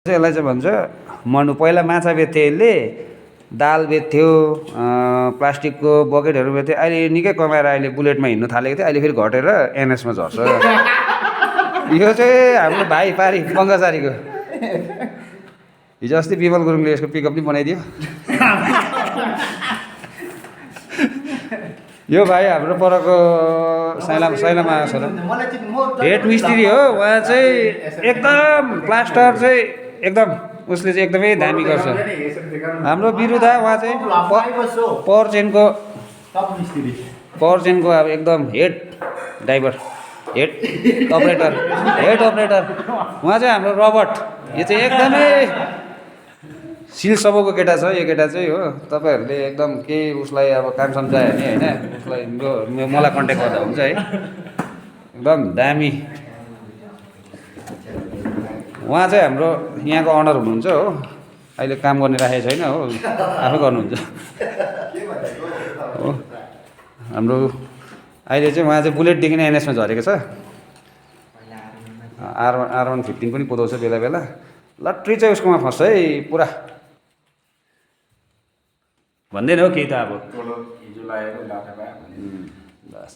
यसलाई चाहिँ भन्छ मर्नु। पहिला माछा बेच्थ्यो यसले, दाल बेच्थ्यो, प्लास्टिकको बकेटहरू बेच्थ्यो। अहिले निकै कमाएर अहिले बुलेटमा हिँड्नु थालेको थियो, अहिले फेरि घटेर एनएसमा झर्छ। यो चाहिँ हाम्रो भाइ पारी बङ्गाचारीको। हिजो अस्ति विमल गुरुङले यसको पिकअप पनि बनाइदियो। यो भाइ हाम्रो परको साइलामा आएको छ र हेड मिस्त्री हो। उहाँ चाहिँ एकदम प्लास्टर चाहिँ एकदम उसले चाहिँ एकदमै दामी गर्छ। हाम्रो बिरुदा उहाँ चाहिँ पावर चेनको अब एकदम हेड ड्राइभर, हेड अपरेटर। उहाँ चाहिँ हाम्रो रबर्ट। यो चाहिँ एकदमै सिल सबको केटा छ यो केटा चाहिँ हो। तपाईँहरूले एकदम केही उसलाई अब काम सम्झायो भने होइन, उसलाई मलाई कन्ट्याक्ट गर्दा हुन्छ है। एकदम दामी। उहाँ चाहिँ हाम्रो यहाँको अनर हुनुहुन्छ हो। अहिले काम गर्ने राखेको छैन हो, आफै गर्नुहुन्छ हो। हाम्रो अहिले चाहिँ उहाँ चाहिँ बुलेटदेखि नै एनएसमा झरेको छ। R115 पनि कुदाउँछ बेला बेला। लट्री चाहिँ उसकोमा फस्छ है पुरा। भन्दैन हो केही त अब। बस